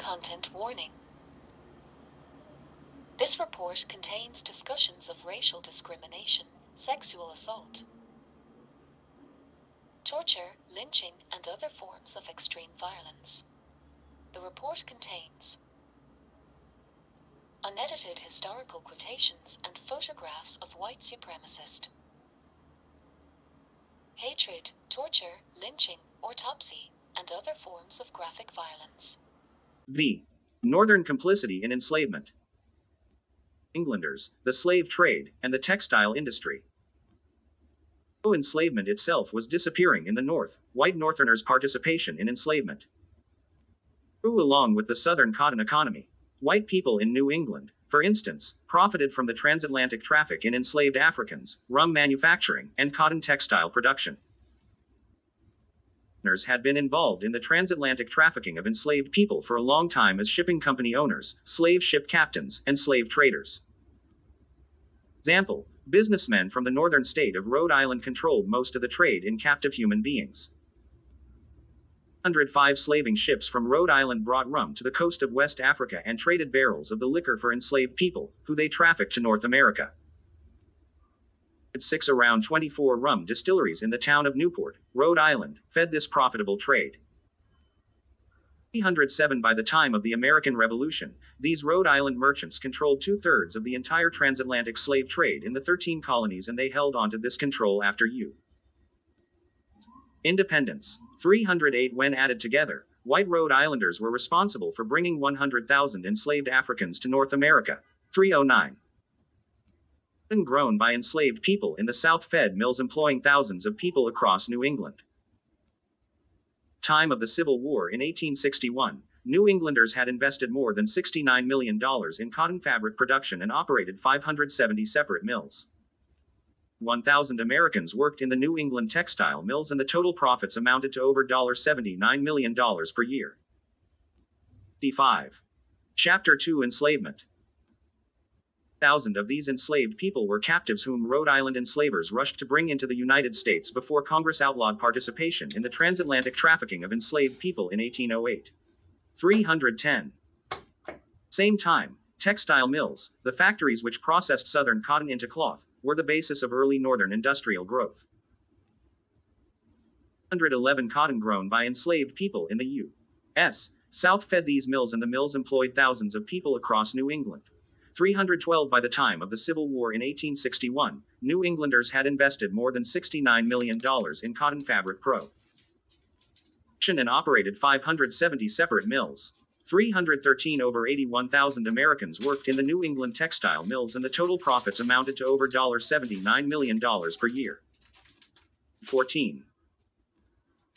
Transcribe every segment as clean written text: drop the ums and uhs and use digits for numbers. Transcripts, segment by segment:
Content warning. This report contains discussions of racial discrimination, sexual assault, torture, lynching, and other forms of extreme violence. The report contains unedited historical quotations and photographs of white supremacist hatred, torture, lynching, autopsy, and other forms of graphic violence. V. Northern complicity in enslavement. Englanders, the slave trade, and the textile industry. Though enslavement itself was disappearing in the North, white Northerners' participation in enslavement grew along with the Southern cotton economy. White people in New England, for instance, profited from the transatlantic traffic in enslaved Africans, rum manufacturing, and cotton textile production. Northerners had been involved in the transatlantic trafficking of enslaved people for a long time as shipping company owners, slave ship captains, and slave traders. Example, businessmen from the northern state of Rhode Island controlled most of the trade in captive human beings. 105 slaving ships from Rhode Island brought rum to the coast of West Africa and traded barrels of the liquor for enslaved people, who they trafficked to North America. 6 around 24 rum distilleries in the town of Newport, Rhode Island, fed this profitable trade. 307 By the time of the American Revolution, these Rhode Island merchants controlled 2/3 of the entire transatlantic slave trade in the 13 colonies, and they held onto this control after U.S. independence. 308 When added together, white Rhode Islanders were responsible for bringing 100,000 enslaved Africans to North America. 309 Cotton grown by enslaved people in the South fed mills employing thousands of people across New England. Time of the Civil War in 1861, New Englanders had invested more than $69 million in cotton fabric production and operated 570 separate mills. 1,000 Americans worked in the New England textile mills, and the total profits amounted to over $79 million per year. 5. Chapter 2 Enslavement. 1,000 of these enslaved people were captives whom Rhode Island enslavers rushed to bring into the United States before Congress outlawed participation in the transatlantic trafficking of enslaved people in 1808. 310. Same time, textile mills, the factories which processed Southern cotton into cloth, were the basis of early Northern industrial growth. 111 Cotton grown by enslaved people in the U.S. South fed these mills, and the mills employed thousands of people across New England. 312 By the time of the Civil War in 1861, New Englanders had invested more than $69 million in cotton fabric production and operated 570 separate mills. 313 Over 81,000 Americans worked in the New England textile mills, and the total profits amounted to over $79 million per year. 14.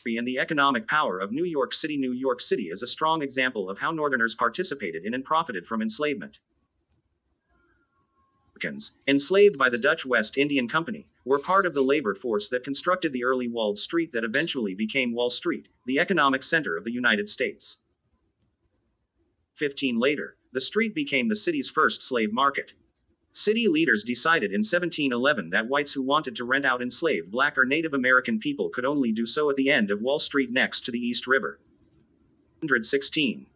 And the economic power of New York City. New York City is a strong example of how Northerners participated in and profited from enslavement. Americans, enslaved by the Dutch West Indian Company, were part of the labor force that constructed the early walled street that eventually became Wall Street, the economic center of the United States. 15 later, the street became the city's first slave market. City leaders decided in 1711 that whites who wanted to rent out enslaved black or Native American people could only do so at the end of Wall Street next to the East River. 116.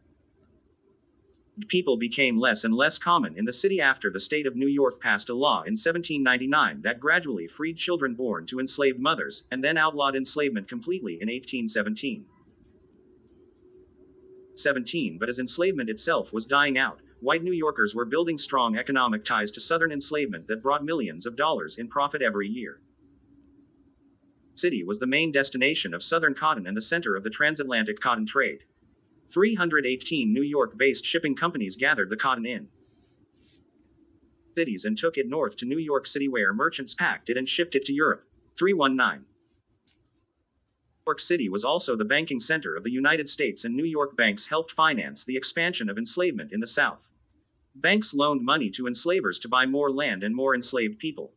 People became less and less common in the city after the state of New York passed a law in 1799 that gradually freed children born to enslaved mothers, and then outlawed enslavement completely in 1817. But as enslavement itself was dying out, white New Yorkers were building strong economic ties to Southern enslavement that brought millions of dollars in profit every year. The city was the main destination of Southern cotton and the center of the transatlantic cotton trade. 318 New York-based shipping companies gathered the cotton in cities and took it north to New York City, where merchants packed it and shipped it to Europe. 319. New York City was also the banking center of the United States, and New York banks helped finance the expansion of enslavement in the South. Banks loaned money to enslavers to buy more land and more enslaved people.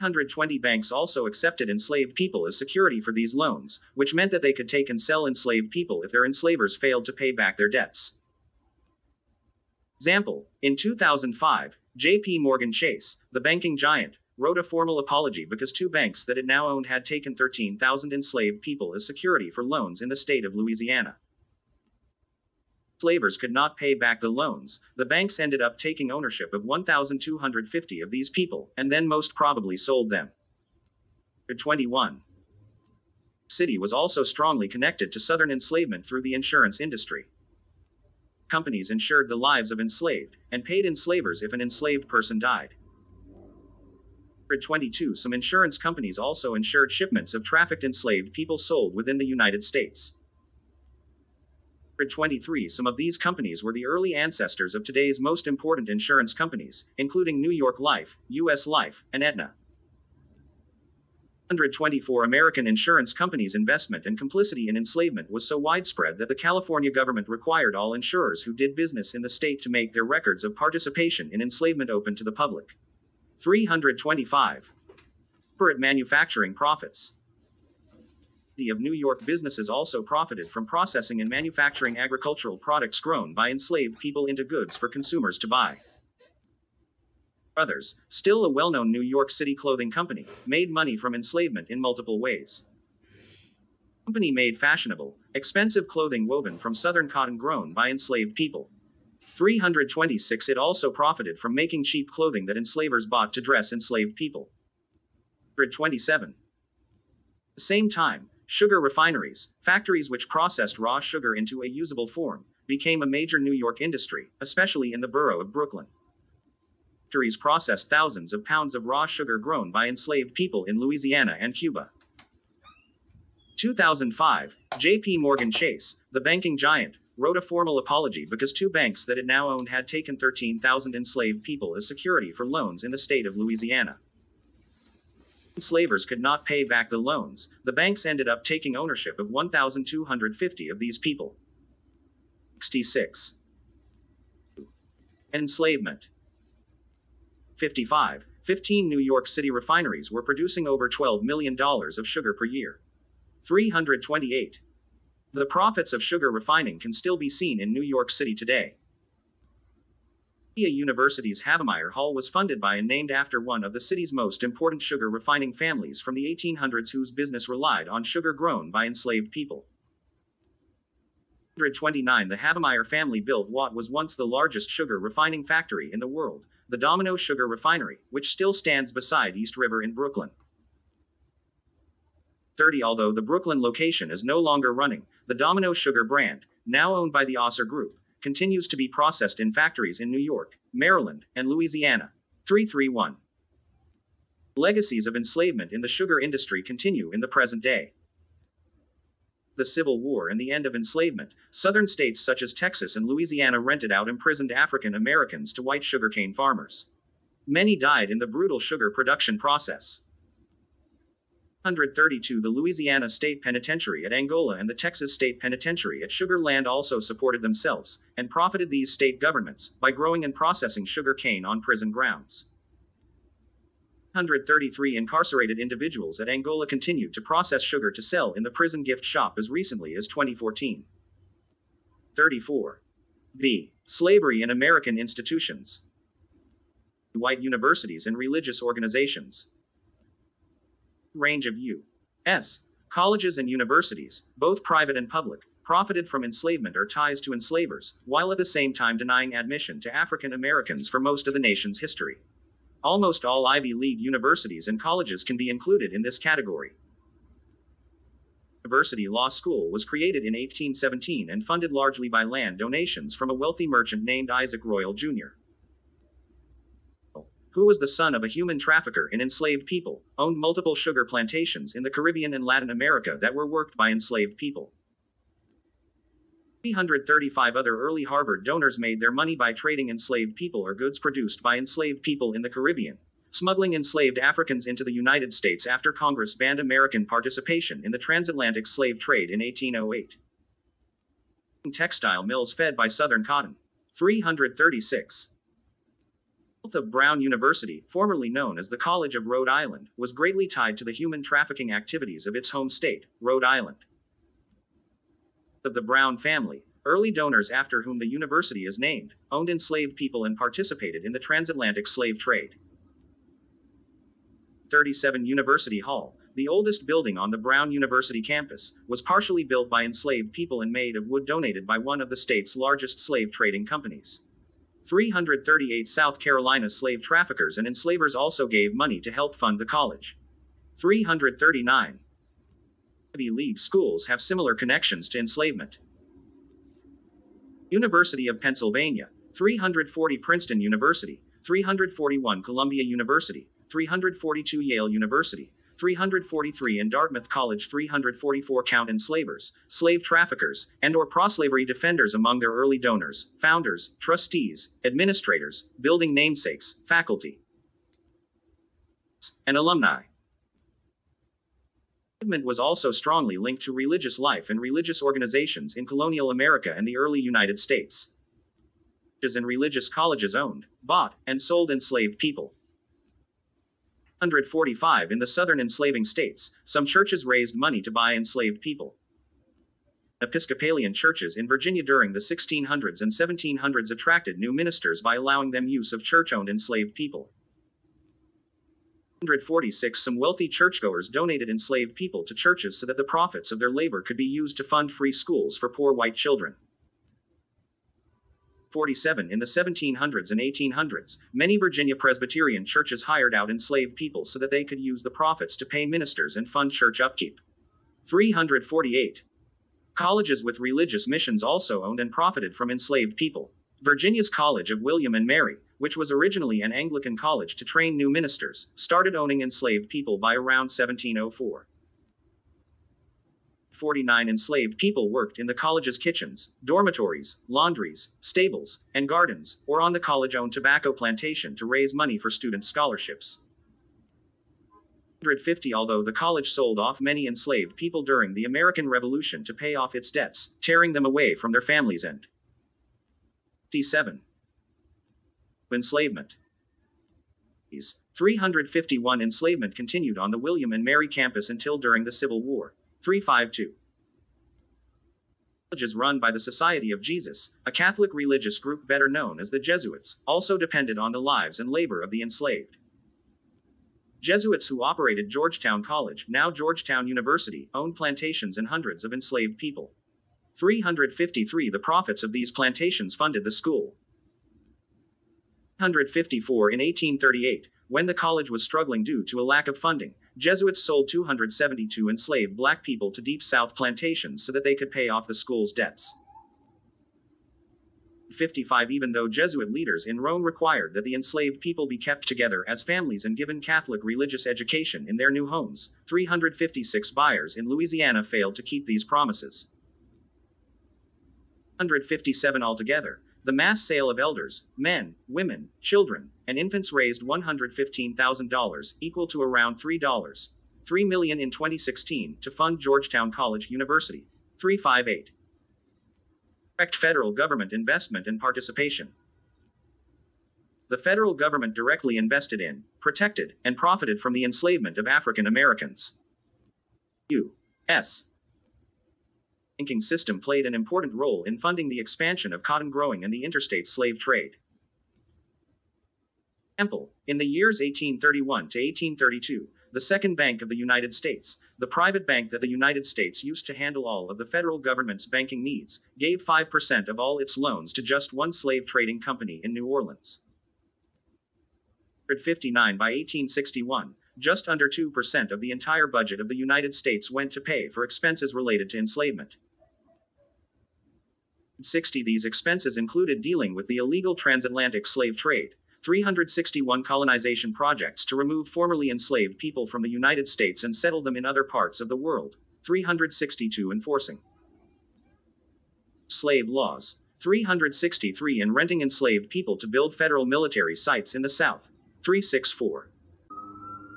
120 banks also accepted enslaved people as security for these loans, which meant that they could take and sell enslaved people if their enslavers failed to pay back their debts. Example, in 2005, J.P. Morgan Chase, the banking giant, wrote a formal apology because two banks that it now owned had taken 13,000 enslaved people as security for loans in the state of Louisiana. Enslavers could not pay back the loans, the banks ended up taking ownership of 1,250 of these people, and then most probably sold them. 21. City was also strongly connected to Southern enslavement through the insurance industry. Companies insured the lives of enslaved, and paid enslavers if an enslaved person died. 22. Some insurance companies also insured shipments of trafficked enslaved people sold within the United States. 23. Some of these companies were the early ancestors of today's most important insurance companies, including New York Life, U.S. Life, and Aetna. 124. American insurance companies' investment and complicity in enslavement was so widespread that the California government required all insurers who did business in the state to make their records of participation in enslavement open to the public. 325. Corporate manufacturing profits. Of New York businesses also profited from processing and manufacturing agricultural products grown by enslaved people into goods for consumers to buy. Others, still a well-known New York City clothing company, made money from enslavement in multiple ways. The company made fashionable, expensive clothing woven from southern cotton grown by enslaved people. 326. It also profited from making cheap clothing that enslavers bought to dress enslaved people. 127. At the same time, sugar refineries, factories which processed raw sugar into a usable form, became a major New York industry, especially in the borough of Brooklyn. Factories processed thousands of pounds of raw sugar grown by enslaved people in Louisiana and Cuba. 2005, J.P. Morgan Chase, the banking giant, wrote a formal apology because two banks that it now owned had taken 13,000 enslaved people as security for loans in the state of Louisiana. Enslavers could not pay back the loans, the banks ended up taking ownership of 1,250 of these people. 66. Enslavement. 55. 15 New York City refineries were producing over $12 million of sugar per year. 328. The profits of sugar refining can still be seen in New York City today. University's Havemeyer Hall was funded by and named after one of the city's most important sugar refining families from the 1800s whose business relied on sugar grown by enslaved people. 129. The Havemeyer family built what was once the largest sugar refining factory in the world, the Domino Sugar Refinery, which still stands beside East River in Brooklyn. 30. Although the Brooklyn location is no longer running, the Domino Sugar brand, now owned by the Osser Group, continues to be processed in factories in New York, Maryland, and Louisiana. 331. Legacies of enslavement in the sugar industry continue in the present day. The Civil War and the end of enslavement, southern states such as Texas and Louisiana rented out imprisoned African Americans to white sugarcane farmers. Many died in the brutal sugar production process. 132. The Louisiana State Penitentiary at Angola and the Texas State Penitentiary at Sugar Land also supported themselves, and profited these state governments, by growing and processing sugar cane on prison grounds. 133. Incarcerated individuals at Angola continued to process sugar to sell in the prison gift shop as recently as 2014. 34. B. Slavery in American institutions. White universities and religious organizations. Range of U.S. colleges and universities, both private and public, profited from enslavement or ties to enslavers, while at the same time denying admission to African Americans for most of the nation's history. Almost all Ivy League universities and colleges can be included in this category. University Law School was created in 1817 and funded largely by land donations from a wealthy merchant named Isaac Royal Jr., who was the son of a human trafficker in enslaved people, owned multiple sugar plantations in the Caribbean and Latin America that were worked by enslaved people. 335 other early Harvard donors made their money by trading enslaved people or goods produced by enslaved people in the Caribbean, smuggling enslaved Africans into the United States after Congress banned American participation in the transatlantic slave trade in 1808. Textile mills fed by Southern cotton. 336. Of Brown University, formerly known as the College of Rhode Island, was greatly tied to the human trafficking activities of its home state, Rhode Island. Of the Brown family, early donors after whom the university is named, owned enslaved people and participated in the transatlantic slave trade. 37. University Hall. The The oldest building on the Brown University campus was partially built by enslaved people and made of wood donated by one of the state's largest slave trading companies. 338 South Carolina slave traffickers and enslavers also gave money to help fund the college. 339 Ivy League schools have similar connections to enslavement. University of Pennsylvania, 340 Princeton University, 341 Columbia University, 342 Yale University, 343 in Dartmouth College, 344 count enslavers, slave traffickers, and/or pro-slavery defenders among their early donors, founders, trustees, administrators, building namesakes, faculty, and alumni. The movement was also strongly linked to religious life and religious organizations in colonial America and the early United States. And religious colleges owned, bought, and sold enslaved people. 145 in the southern enslaving states, some churches raised money to buy enslaved people. Episcopalian churches in Virginia during the 1600s and 1700s attracted new ministers by allowing them use of church-owned enslaved people. 146 some wealthy churchgoers donated enslaved people to churches so that the profits of their labor could be used to fund free schools for poor white children. 47 in the 1700s and 1800s, many Virginia Presbyterian churches hired out enslaved people so that they could use the profits to pay ministers and fund church upkeep. 348 colleges with religious missions also owned and profited from enslaved people. Virginia's College of William and Mary, which was originally an Anglican college to train new ministers, started owning enslaved people by around 1704. 49 enslaved people worked in the college's kitchens, dormitories, laundries, stables, and gardens, or on the college-owned tobacco plantation to raise money for student scholarships. 150 although the college sold off many enslaved people during the American Revolution to pay off its debts, tearing them away from their families and 57 enslavement. 351 enslavement continued on the William and Mary campus until during the Civil War. 352 colleges run by the Society of Jesus, a Catholic religious group better known as the Jesuits, also depended on the lives and labor of the enslaved. Jesuits who operated Georgetown College, now Georgetown University, owned plantations and hundreds of enslaved people. 353 the profits of these plantations funded the school. 154 in 1838, when the college was struggling due to a lack of funding, Jesuits sold 272 enslaved black people to Deep South plantations so that they could pay off the school's debts. 55 even though Jesuit leaders in Rome required that the enslaved people be kept together as families and given Catholic religious education in their new homes, 356 buyers in Louisiana failed to keep these promises. 157 altogether. The mass sale of elders, men, women, children, and infants raised $115,000, equal to around $3 million in 2016, to fund Georgetown College University. 358 direct federal government investment and participation. The federal government directly invested in, protected, and profited from the enslavement of African Americans. U.S. banking system played an important role in funding the expansion of cotton growing and the interstate slave trade. Example, in the years 1831 to 1832, the Second Bank of the United States, the private bank that the United States used to handle all of the federal government's banking needs, gave 5% of all its loans to just one slave trading company in New Orleans. 59 by 1861, just under 2% of the entire budget of the United States went to pay for expenses related to enslavement. 60 these expenses included dealing with the illegal transatlantic slave trade, 361 colonization projects to remove formerly enslaved people from the United States and settle them in other parts of the world, 362 enforcing slave laws, 363 in renting enslaved people to build federal military sites in the South, 364.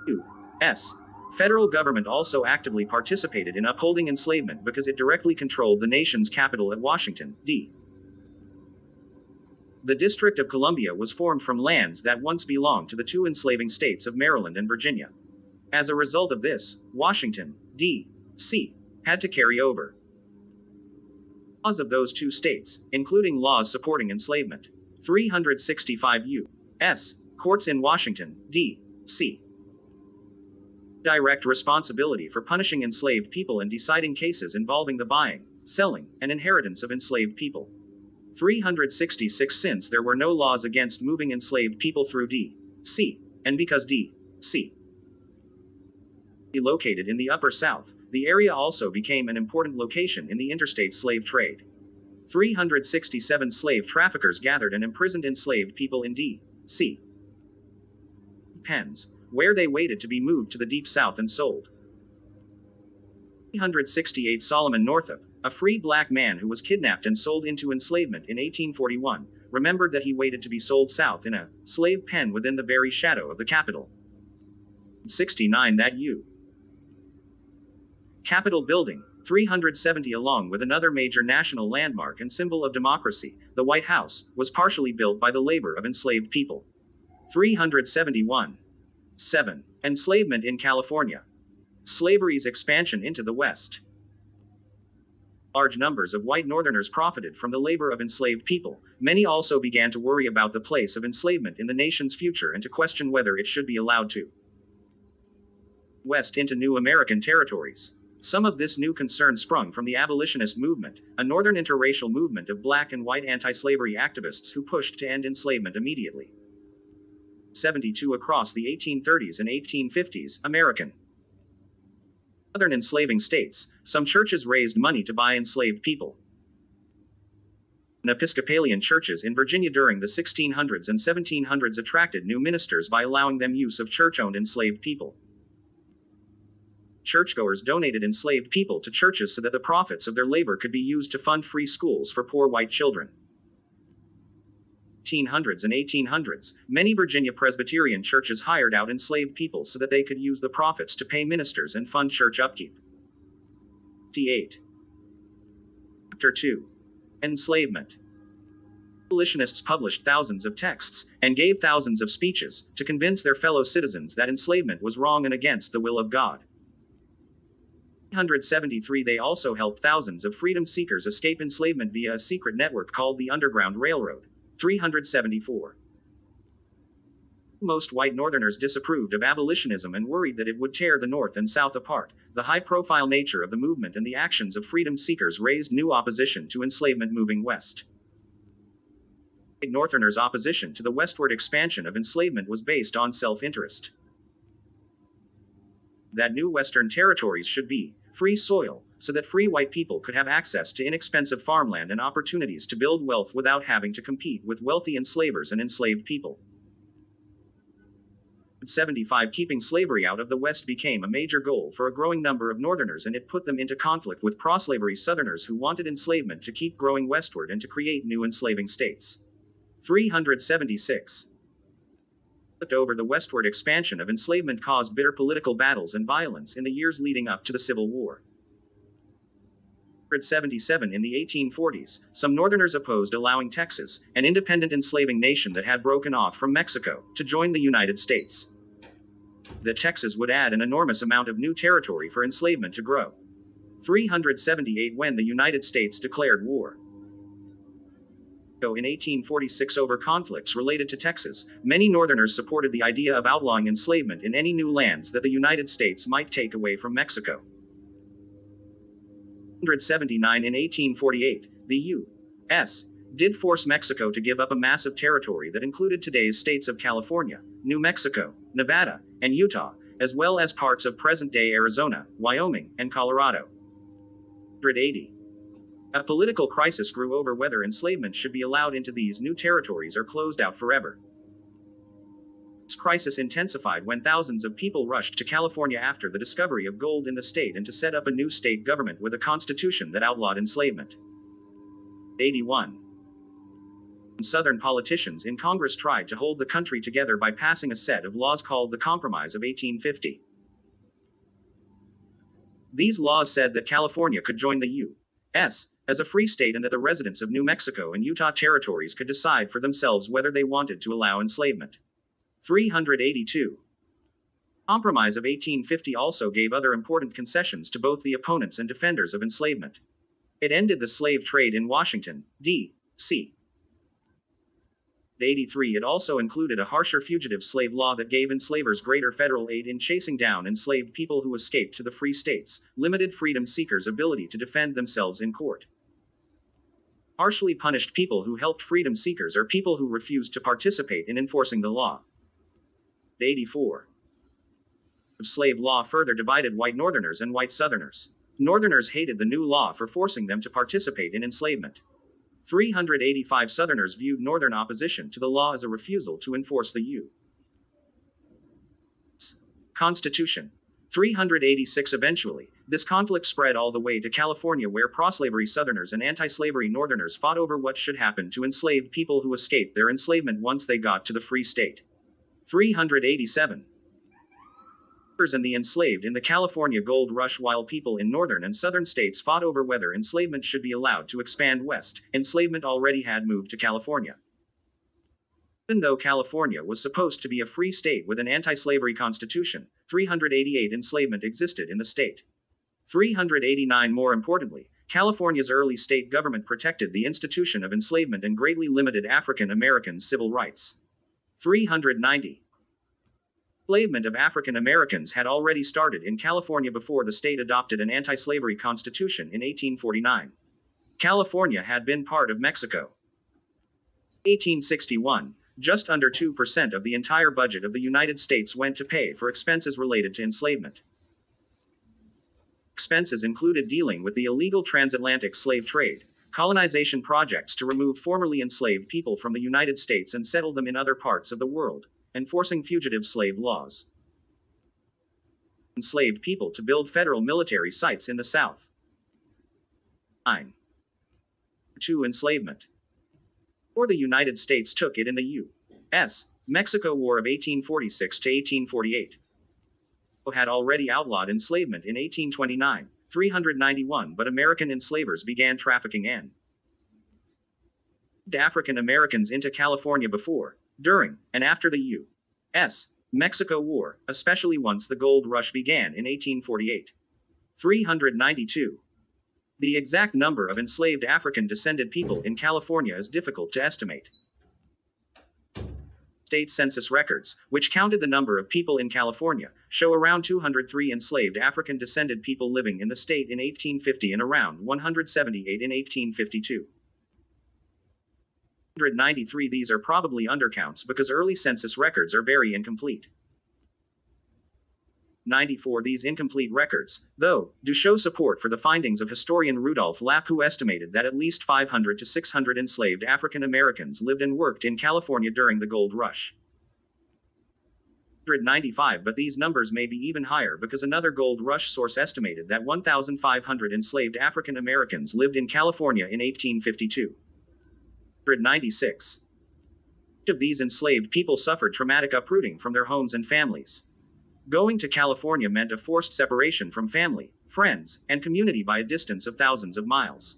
U.S. federal government also actively participated in upholding enslavement because it directly controlled the nation's capital at Washington, D.C. The District of Columbia was formed from lands that once belonged to the two enslaving states of Maryland and Virginia. As a result of this, Washington, D.C. had to carry over laws of those two states, including laws supporting enslavement. 365 U.S. courts in Washington, D.C. Direct responsibility for punishing enslaved people and deciding cases involving the buying, selling, and inheritance of enslaved people. 366 Since there were no laws against moving enslaved people through D.C., and because D.C. located in the Upper South, the area also became an important location in the interstate slave trade. 367 slave traffickers gathered and imprisoned enslaved people in D.C. pens, where they waited to be moved to the Deep South and sold. 368 Solomon Northup, a free black man who was kidnapped and sold into enslavement in 1841, remembered that he waited to be sold south in a slave pen within the very shadow of the Capitol. 69 That U. Capitol building, 370 along with another major national landmark and symbol of democracy, the White House, was partially built by the labor of enslaved people. 371. 7. Enslavement in California. Slavery's expansion into the West. Large numbers of white Northerners profited from the labor of enslaved people. Many also began to worry about the place of enslavement in the nation's future and to question whether it should be allowed to west into new American territories. Some of this new concern sprung from the abolitionist movement, a northern interracial movement of black and white anti-slavery activists who pushed to end enslavement immediately. 72 Across the 1830s and 1850s, American southern enslaving states, some churches raised money to buy enslaved people. Episcopalian churches in Virginia during the 1600s and 1700s attracted new ministers by allowing them use of church-owned enslaved people. Churchgoers donated enslaved people to churches so that the profits of their labor could be used to fund free schools for poor white children. 1800s and 1800s, many Virginia Presbyterian churches hired out enslaved people so that they could use the profits to pay ministers and fund church upkeep. 58. Chapter 2. Enslavement. Abolitionists published thousands of texts, and gave thousands of speeches, to convince their fellow citizens that enslavement was wrong and against the will of God. 373 They also helped thousands of freedom seekers escape enslavement via a secret network called the Underground Railroad. 374. Most white Northerners disapproved of abolitionism and worried that it would tear the North and South apart. The high-profile nature of the movement and the actions of freedom seekers raised new opposition to enslavement moving west. White Northerners' opposition to the westward expansion of enslavement was based on self-interest. That new Western territories should be free soil, so that free white people could have access to inexpensive farmland and opportunities to build wealth without having to compete with wealthy enslavers and enslaved people. 75 Keeping slavery out of the West became a major goal for a growing number of Northerners, and it put them into conflict with pro-slavery Southerners who wanted enslavement to keep growing westward and to create new enslaving states. 376. Over the westward expansion of enslavement caused bitter political battles and violence in the years leading up to the Civil War. 77 In the 1840s, some Northerners opposed allowing Texas, an independent enslaving nation that had broken off from Mexico, to join the United States. That Texas would add an enormous amount of new territory for enslavement to grow. 378 When the United States declared war in 1846 over conflicts related to Texas, many Northerners supported the idea of outlawing enslavement in any new lands that the United States might take away from Mexico. 179 In 1848, the U.S. did force Mexico to give up a massive territory that included today's states of California, New Mexico, Nevada, and Utah, as well as parts of present-day Arizona, Wyoming, and Colorado. 180. A political crisis grew over whether enslavement should be allowed into these new territories or closed out forever. This crisis intensified when thousands of people rushed to California after the discovery of gold in the state and to set up a new state government with a constitution that outlawed enslavement. 81. Southern politicians in Congress tried to hold the country together by passing a set of laws called the Compromise of 1850. These laws said that California could join the U.S. as a free state and that the residents of New Mexico and Utah territories could decide for themselves whether they wanted to allow enslavement. 382. Compromise of 1850 also gave other important concessions to both the opponents and defenders of enslavement. It ended the slave trade in Washington, D.C. 83 It also included a harsher fugitive slave law that gave enslavers greater federal aid in chasing down enslaved people who escaped to the free states, limited freedom seekers' ability to defend themselves in court. Harshly punished people who helped freedom seekers or people who refused to participate in enforcing the law. 84 The slave law further divided white Northerners and white Southerners. Northerners hated the new law for forcing them to participate in enslavement. 385 Southerners viewed Northern opposition to the law as a refusal to enforce the U.S. Constitution. 386 Eventually, this conflict spread all the way to California, where pro-slavery Southerners and anti-slavery Northerners fought over what should happen to enslaved people who escaped their enslavement once they got to the free state. 387 and the enslaved in the California Gold Rush. While people in northern and southern states fought over whether enslavement should be allowed to expand west, enslavement already had moved to California. Even though California was supposed to be a free state with an anti-slavery constitution, 388 enslavement existed in the state. 389 More importantly, California's early state government protected the institution of enslavement and greatly limited African Americans' civil rights. 390 Enslavement of African Americans had already started in California before the state adopted an anti-slavery constitution in 1849. California had been part of Mexico. 1861, just under 2% of the entire budget of the United States went to pay for expenses related to enslavement. Expenses included dealing with the illegal transatlantic slave trade, colonization projects to remove formerly enslaved people from the United States and settle them in other parts of the world, enforcing fugitive slave laws, enslaved people to build federal military sites in the South. 9. To enslavement. Or the United States took it in the U.S. Mexico War of 1846 to 1848. Had already outlawed enslavement in 1829, 391, but American enslavers began trafficking African Americans into California before, during, and after the U.S. Mexico War, especially once the gold rush began in 1848. 392. The exact number of enslaved African-descended people in California is difficult to estimate. State census records, which counted the number of people in California, show around 203 enslaved African-descended people living in the state in 1850 and around 178 in 1852. 193 These are probably undercounts because early census records are very incomplete. 94 These incomplete records, though, do show support for the findings of historian Rudolph Lapp, who estimated that at least 500 to 600 enslaved African Americans lived and worked in California during the gold rush. 195 But these numbers may be even higher because another gold rush source estimated that 1,500 enslaved African Americans lived in California in 1852. 196 of these enslaved people suffered traumatic uprooting from their homes and families. Going to California meant a forced separation from family, friends, and community by a distance of thousands of miles.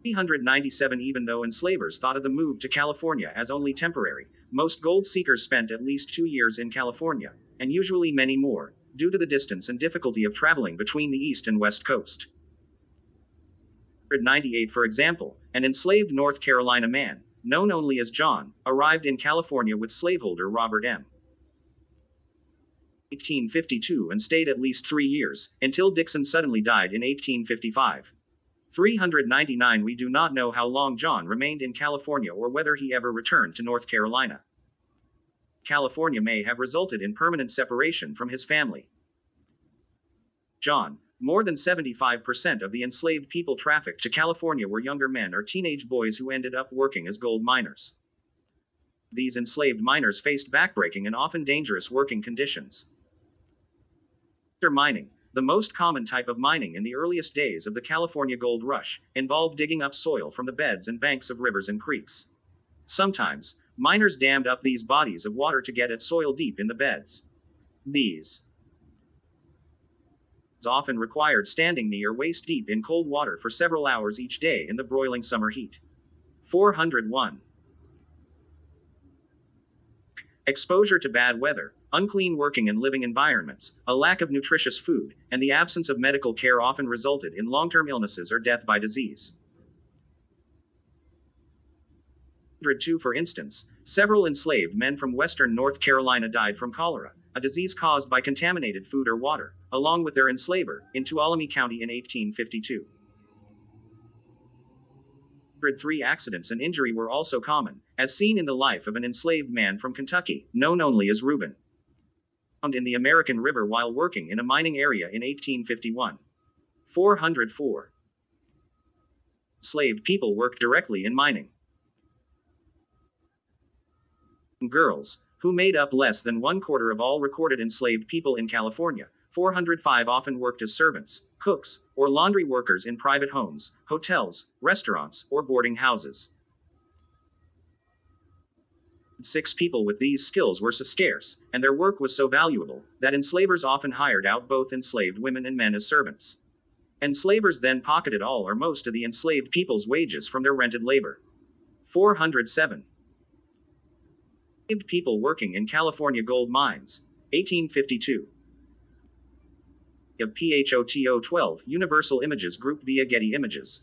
397 Even though enslavers thought of the move to California as only temporary, most gold seekers spent at least 2 years in California, and usually many more, due to the distance and difficulty of traveling between the East and West Coast. 198 For example, an enslaved North Carolina man, known only as John, arrived in California with slaveholder Robert M. 1852 and stayed at least 3 years, until Dixon suddenly died in 1855. 399 We do not know how long John remained in California or whether he ever returned to North Carolina. California may have resulted in permanent separation from his family. John. More than 75% of the enslaved people trafficked to California were younger men or teenage boys who ended up working as gold miners. These enslaved miners faced backbreaking and often dangerous working conditions. Mining, the most common type of mining in the earliest days of the California Gold Rush, involved digging up soil from the beds and banks of rivers and creeks. Sometimes, miners dammed up these bodies of water to get at soil deep in the beds. These often required standing knee or waist deep in cold water for several hours each day in the broiling summer heat. 401. Exposure to bad weather, unclean working and living environments, a lack of nutritious food, and the absence of medical care often resulted in long-term illnesses or death by disease. 2, for instance, several enslaved men from western North Carolina died from cholera, a disease caused by contaminated food or water, along with their enslaver, in Tuolumne County in 1852. 3 accidents and injury were also common, as seen in the life of an enslaved man from Kentucky, known only as Reuben, found in the American River while working in a mining area in 1851. 404. Enslaved people worked directly in mining. Girls, who made up less than 1/4 of all recorded enslaved people in California, 405 often worked as servants, cooks, or laundry workers in private homes, hotels, restaurants, or boarding houses. 6 people with these skills were so scarce, and their work was so valuable, that enslavers often hired out both enslaved women and men as servants. Enslavers then pocketed all or most of the enslaved people's wages from their rented labor. 407. Enslaved people working in California gold mines. 1852. Of PHOTO 12 Universal Images Group via Getty Images.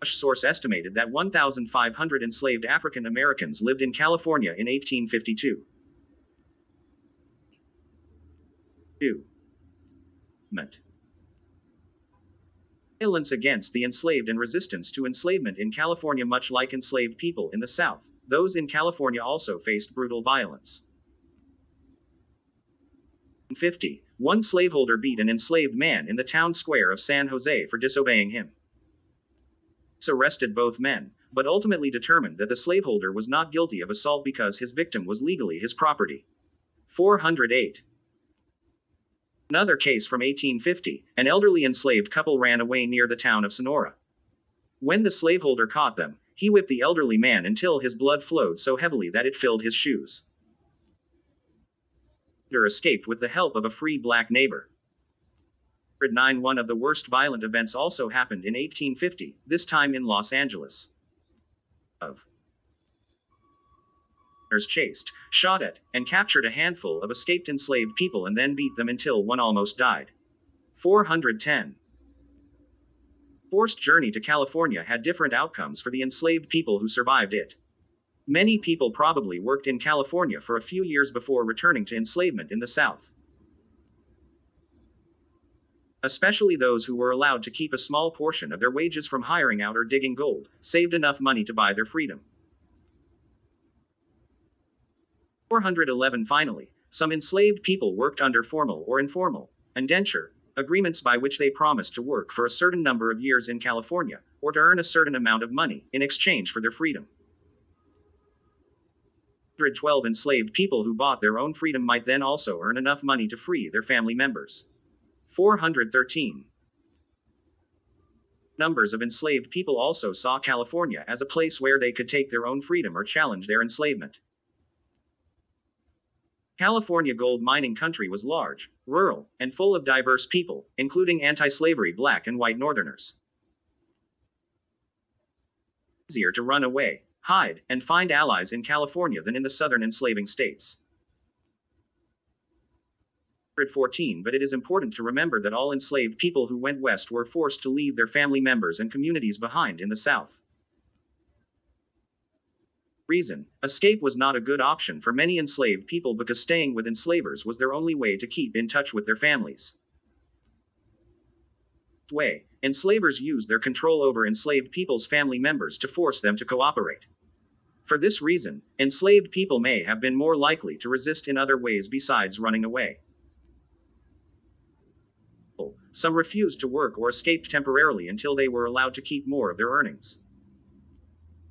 A source estimated that 1,500 enslaved African Americans lived in California in 1852. 2. Violence against the enslaved and resistance to enslavement in California. Much like enslaved people in the South, those in California also faced brutal violence. 50. One slaveholder beat an enslaved man in the town square of San Jose for disobeying him. He arrested both men, but ultimately determined that the slaveholder was not guilty of assault because his victim was legally his property. 408. Another case from 1850, an elderly enslaved couple ran away near the town of Sonora. When the slaveholder caught them, he whipped the elderly man until his blood flowed so heavily that it filled his shoes. Escaped with the help of a free black neighbor. 9. One of the worst violent events also happened in 1850, this time in Los Angeles. Chased, shot at, and captured a handful of escaped enslaved people and then beat them until one almost died. 410. Forced journey to California had different outcomes for the enslaved people who survived it. Many people probably worked in California for a few years before returning to enslavement in the South. Especially those who were allowed to keep a small portion of their wages from hiring out or digging gold, saved enough money to buy their freedom. 411. Finally, some enslaved people worked under formal or informal indenture agreements by which they promised to work for a certain number of years in California, or to earn a certain amount of money in exchange for their freedom. 12. Enslaved people who bought their own freedom might then also earn enough money to free their family members. 413. Numbers of enslaved people also saw California as a place where they could take their own freedom or challenge their enslavement. California gold mining country was large, rural, and full of diverse people, including anti-slavery black and white Northerners. Easier to run away, hide, and find allies in California than in the southern enslaving states. 14. But it is important to remember that all enslaved people who went west were forced to leave their family members and communities behind in the South. Reason: escape was not a good option for many enslaved people because staying with enslavers was their only way to keep in touch with their families. Enslavers used their control over enslaved people's family members to force them to cooperate. For this reason, enslaved people may have been more likely to resist in other ways besides running away. Some refused to work or escaped temporarily until they were allowed to keep more of their earnings.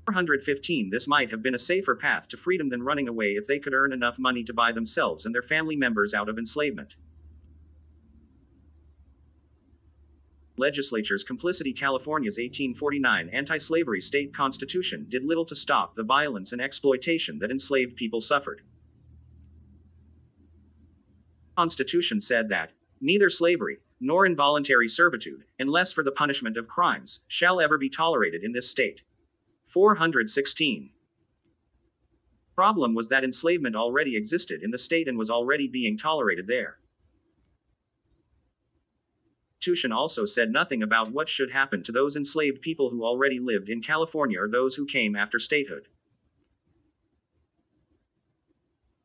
415. This might have been a safer path to freedom than running away if they could earn enough money to buy themselves and their family members out of enslavement. Legislature's Complicity. California's 1849 anti-slavery state constitution did little to stop the violence and exploitation that enslaved people suffered. The Constitution said that neither slavery nor involuntary servitude, unless for the punishment of crimes, shall ever be tolerated in this state. 416. The problem was that enslavement already existed in the state and was already being tolerated there. Constitution also said nothing about what should happen to those enslaved people who already lived in California or those who came after statehood.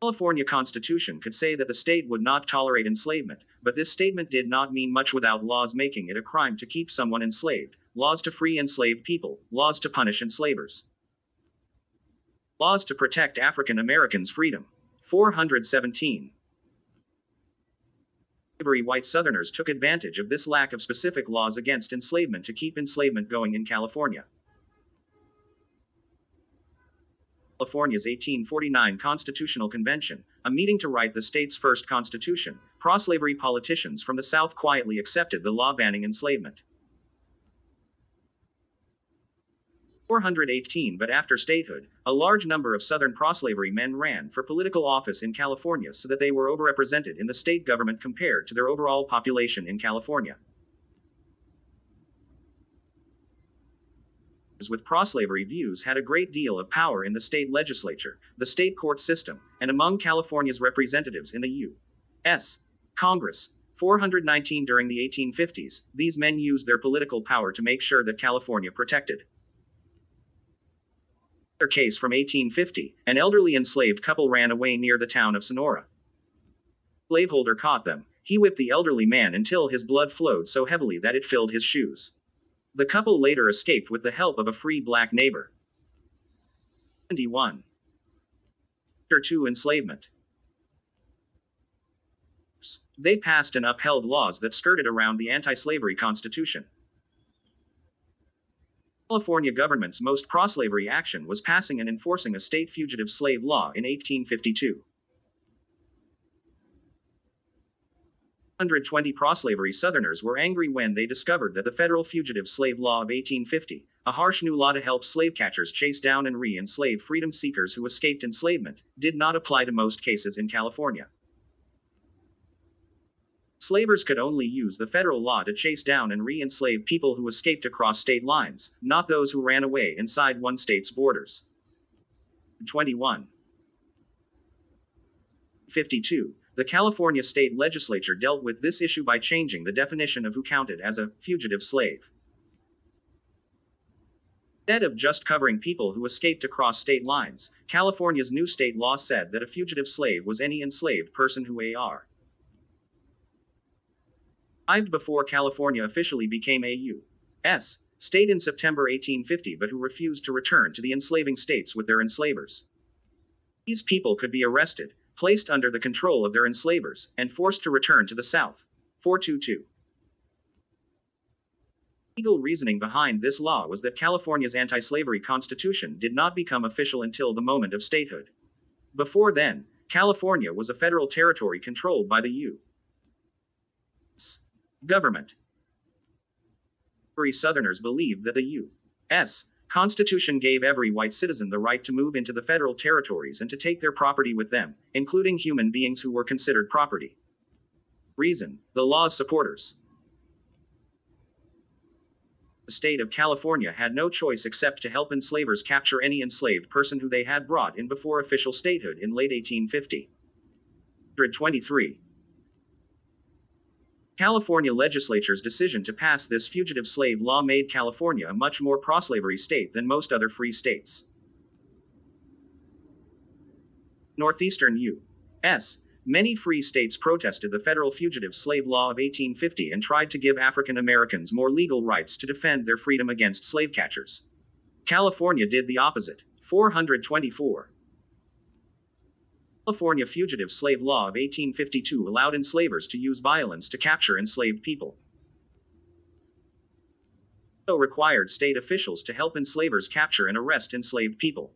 The California Constitution could say that the state would not tolerate enslavement, but this statement did not mean much without laws making it a crime to keep someone enslaved, laws to free enslaved people, laws to punish enslavers, laws to protect African Americans' freedom. 417. White Southerners took advantage of this lack of specific laws against enslavement to keep enslavement going in California. California's 1849 Constitutional Convention, a meeting to write the state's first constitution, pro-slavery politicians from the South quietly accepted the law banning enslavement. 418. But after statehood, a large number of Southern pro-slavery men ran for political office in California so that they were overrepresented in the state government compared to their overall population in California. With pro-slavery views had a great deal of power in the state legislature, the state court system, and among California's representatives in the U.S. Congress. 419. During the 1850s, these men used their political power to make sure that California protected. Another case from 1850, an elderly enslaved couple ran away near the town of Sonora. The slaveholder caught them. He whipped the elderly man until his blood flowed so heavily that it filled his shoes. The couple later escaped with the help of a free black neighbor. 71. Chapter 2. Enslavement. They passed and upheld laws that skirted around the anti-slavery Constitution. California government's most pro-slavery action was passing and enforcing a state fugitive slave law in 1852. 120 pro-slavery Southerners were angry when they discovered that the federal fugitive slave law of 1850, a harsh new law to help slave catchers chase down and re-enslave freedom seekers who escaped enslavement, did not apply to most cases in California. Slavers could only use the federal law to chase down and re-enslave people who escaped across state lines, not those who ran away inside one state's borders. 21. 52. The California state legislature dealt with this issue by changing the definition of who counted as a fugitive slave. Instead of just covering people who escaped across state lines, California's new state law said that a fugitive slave was any enslaved person who arrived before California officially became a U.S. state in September 1850 but who refused to return to the enslaving states with their enslavers. These people could be arrested, placed under the control of their enslavers, and forced to return to the South. 422. Legal reasoning behind this law was that California's anti-slavery constitution did not become official until the moment of statehood. Before then, California was a federal territory controlled by the U.S. government. Southerners believed that the U.S. Constitution gave every white citizen the right to move into the federal territories and to take their property with them, including human beings who were considered property. Reason: the law's supporters. The state of California had no choice except to help enslavers capture any enslaved person who they had brought in before official statehood in late 1850. 23. California legislature's decision to pass this fugitive slave law made California a much more pro-slavery state than most other free states. Northeastern U.S. Many free states protested the federal fugitive slave law of 1850 and tried to give African Americans more legal rights to defend their freedom against slave catchers. California did the opposite. 424. California fugitive slave law of 1852 allowed enslavers to use violence to capture enslaved people. It also required state officials to help enslavers capture and arrest enslaved people.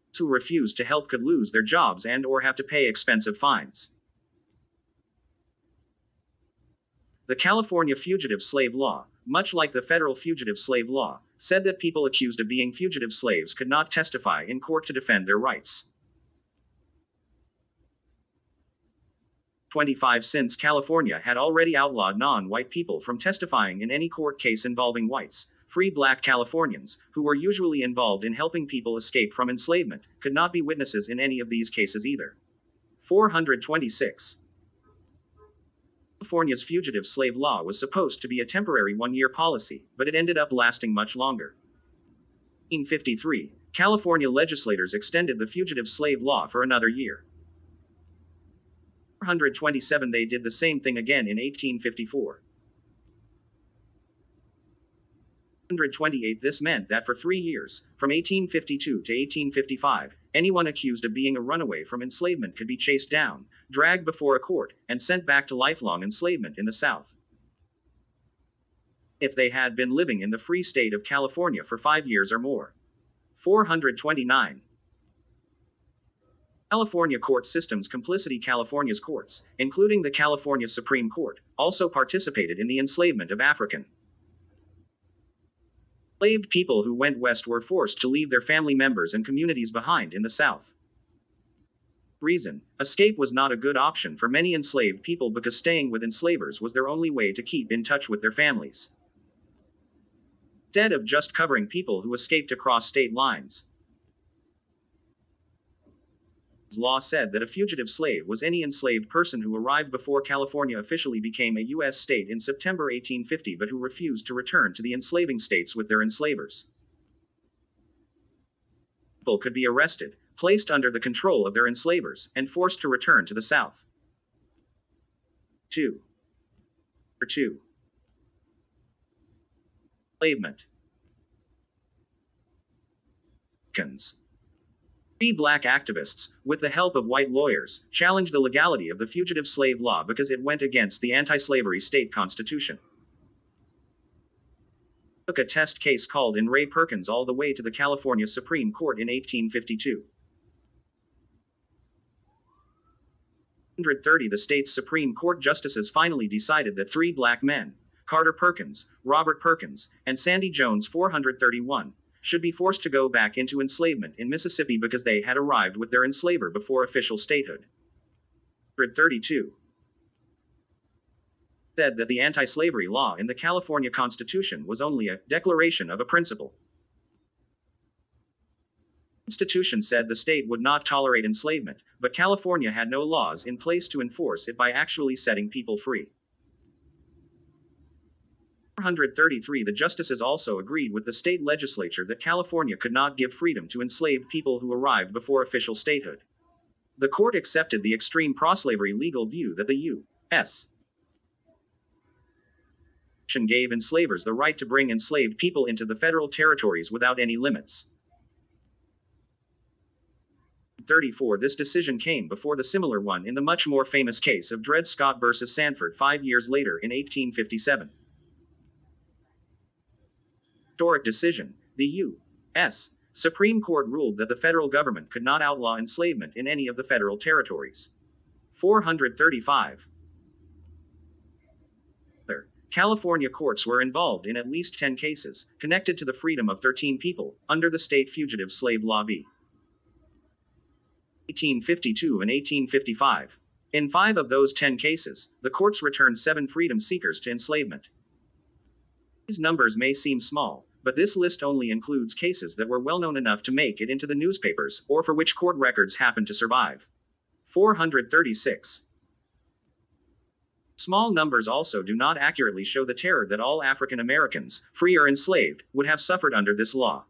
Those who refused to help could lose their jobs and/or have to pay expensive fines. The California fugitive slave law, much like the federal fugitive slave law, said that people accused of being fugitive slaves could not testify in court to defend their rights. 25. Since California had already outlawed non-white people from testifying in any court case involving whites, free black Californians, who were usually involved in helping people escape from enslavement, could not be witnesses in any of these cases either. 426. California's fugitive slave law was supposed to be a temporary one-year policy, but it ended up lasting much longer. In 1853, California legislators extended the fugitive slave law for another year. 427 They did the same thing again in 1854. 128 This meant that for 3 years, from 1852 to 1855, anyone accused of being a runaway from enslavement could be chased down, dragged before a court, and sent back to lifelong enslavement in the South. If they had been living in the free state of California for 5 years or more. 429. California court systems Complicity California's courts, including the California Supreme Court, also participated in the enslavement of African enslaved people who went west were forced to leave their family members and communities behind in the South. Reason: escape was not a good option for many enslaved people because staying with enslavers was their only way to keep in touch with their families. Instead of just covering people who escaped across state lines, law said that a fugitive slave was any enslaved person who arrived before California officially became a U.S. state in September 1850 but who refused to return to the enslaving states with their enslavers. People could be arrested, placed under the control of their enslavers, and forced to return to the South. 2. Enslavement. Three black activists, with the help of white lawyers, challenged the legality of the fugitive slave law because it went against the anti-slavery state constitution. Took a test case called in Ray Perkins all the way to the California Supreme Court in 1852. 130 The state's Supreme Court justices finally decided that 3 black men, Carter Perkins, Robert Perkins, and Sandy Jones 431, should be forced to go back into enslavement in Mississippi because they had arrived with their enslaver before official statehood. 132 said that the anti-slavery law in the California Constitution was only a declaration of a principle. The Constitution said the state would not tolerate enslavement, but California had no laws in place to enforce it by actually setting people free. 433 The justices also agreed with the state legislature that California could not give freedom to enslaved people who arrived before official statehood. The court accepted the extreme pro-slavery legal view that the U.S. gave enslavers the right to bring enslaved people into the federal territories without any limits. 34 This decision came before the similar one in the much more famous case of Dred Scott versus Sanford 5 years later in 1857. Historic decision: the U.S. Supreme Court ruled that the federal government could not outlaw enslavement in any of the federal territories. 435. California courts were involved in at least 10 cases, connected to the freedom of 13 people, under the state fugitive slave law v. 1852 and 1855. In 5 of those 10 cases, the courts returned 7 freedom seekers to enslavement. These numbers may seem small, but this list only includes cases that were well known enough to make it into the newspapers, or for which court records happen to survive. 436. Small numbers also do not accurately show the terror that all African Americans, free or enslaved, would have suffered under this law.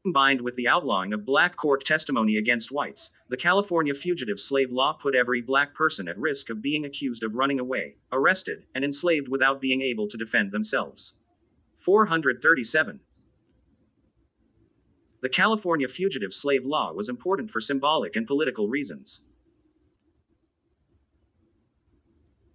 Combined with the outlawing of black court testimony against whites, the California fugitive slave law put every black person at risk of being accused of running away, arrested, and enslaved without being able to defend themselves. 437. The California fugitive slave law was important for symbolic and political reasons.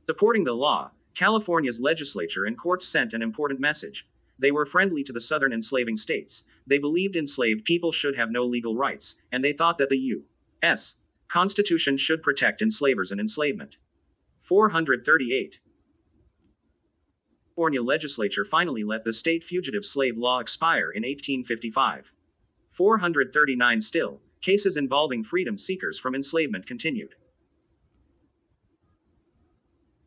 Supporting the law, California's legislature and courts sent an important message. They were friendly to the southern enslaving states. They believed enslaved people should have no legal rights, and they thought that the U.S. Constitution should protect enslavers and enslavement. 438. California legislature finally let the state fugitive slave law expire in 1855. 439 Still, cases involving freedom seekers from enslavement continued.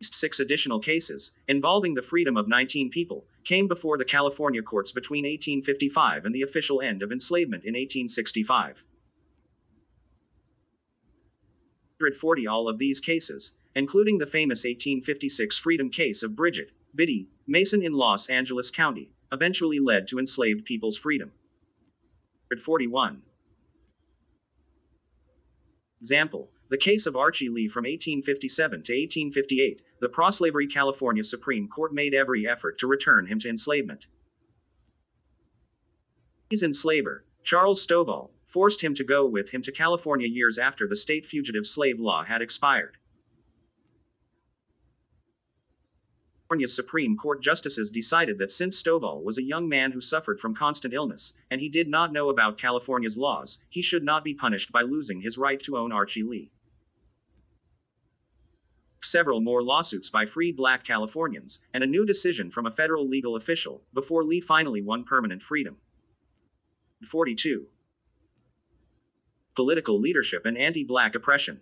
6 additional cases, involving the freedom of 19 people, came before the California courts between 1855 and the official end of enslavement in 1865. 140 all of these cases, including the famous 1856 freedom case of Bridget Biddy Mason in Los Angeles County, eventually led to enslaved people's freedom. 141. Example: the case of Archie Lee from 1857 to 1858, the pro-slavery California Supreme Court made every effort to return him to enslavement. His enslaver, Charles Stovall, forced him to go with him to California years after the state fugitive slave law had expired. California's Supreme Court justices decided that since Stovall was a young man who suffered from constant illness, and he did not know about California's laws, he should not be punished by losing his right to own Archie Lee. Several more lawsuits by free black Californians, and a new decision from a federal legal official, before Lee finally won permanent freedom. 42. Political leadership and anti-black oppression.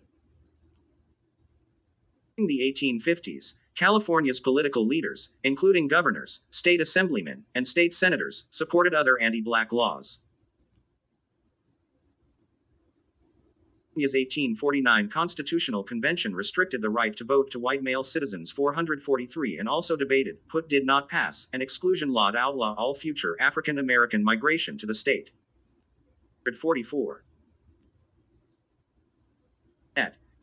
In the 1850s, California's political leaders, including governors, state assemblymen, and state senators, supported other anti-black laws. California's 1849 Constitutional Convention restricted the right to vote to white male citizens 443 and also debated, but did not pass, an exclusion law to outlaw all future African American migration to the state. 44.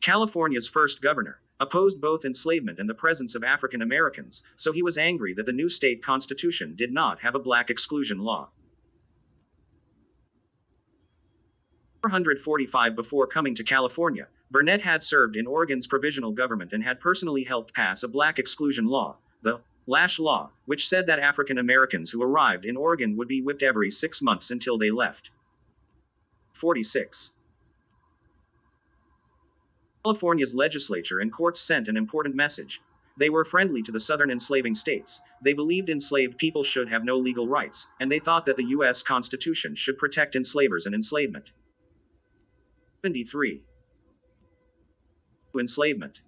California's first governor opposed both enslavement and the presence of African Americans, so he was angry that the new state constitution did not have a black exclusion law. 445 Before coming to California, Burnett had served in Oregon's provisional government and had personally helped pass a black exclusion law, the Lash Law, which said that African Americans who arrived in Oregon would be whipped every 6 months until they left. 46. California's legislature and courts sent an important message. They were friendly to the southern enslaving states, they believed enslaved people should have no legal rights, and they thought that the U.S. Constitution should protect enslavers and enslavement. 73. Enslavement.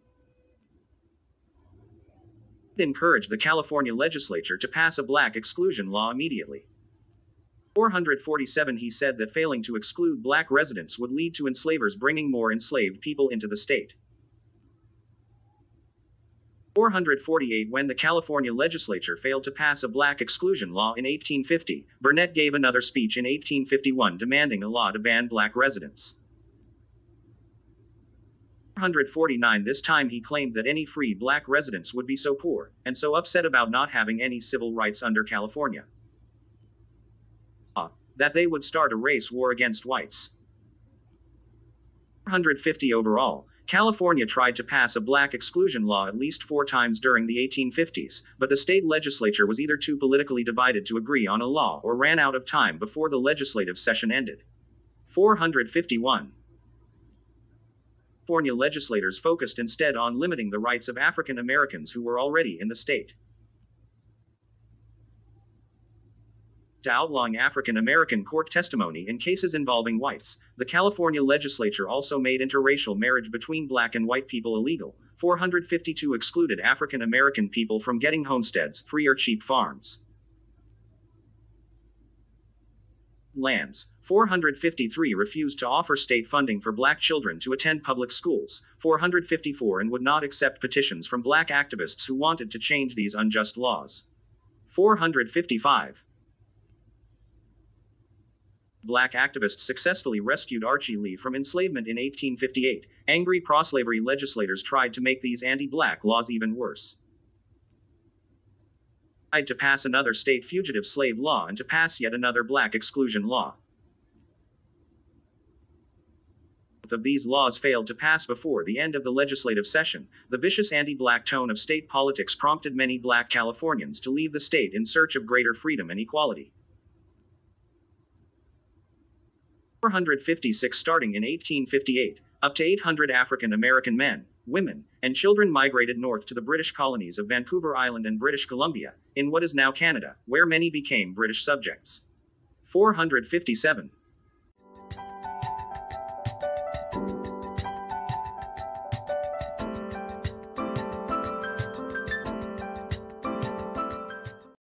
It encouraged the California legislature to pass a black exclusion law immediately. 447 He said that failing to exclude black residents would lead to enslavers bringing more enslaved people into the state. 448 When the California legislature failed to pass a black exclusion law in 1850, Burnett gave another speech in 1851 demanding a law to ban black residents. 449 This time he claimed that any free black residents would be so poor, and so upset about not having any civil rights under California, that they would start a race war against whites. 450 Overall, California tried to pass a black exclusion law at least 4 times during the 1850s, but the state legislature was either too politically divided to agree on a law or ran out of time before the legislative session ended. 451. California legislators focused instead on limiting the rights of African Americans who were already in the state. To outlawing African American court testimony in cases involving whites, the California legislature also made interracial marriage between black and white people illegal. 452 Excluded African American people from getting homesteads, free or cheap farms, lands. 453 Refused to offer state funding for black children to attend public schools. 454 And would not accept petitions from black activists who wanted to change these unjust laws. 455 Black activists successfully rescued Archie Lee from enslavement in 1858. Angry pro-slavery legislators tried to make these anti-black laws even worse. Tried to pass another state fugitive slave law and to pass yet another black exclusion law. Both of these laws failed to pass before the end of the legislative session. The vicious anti-black tone of state politics prompted many black Californians to leave the state in search of greater freedom and equality. 456 Starting in 1858, up to 800 African American men, women, and children migrated north to the British colonies of Vancouver Island and British Columbia, in what is now Canada, where many became British subjects. 457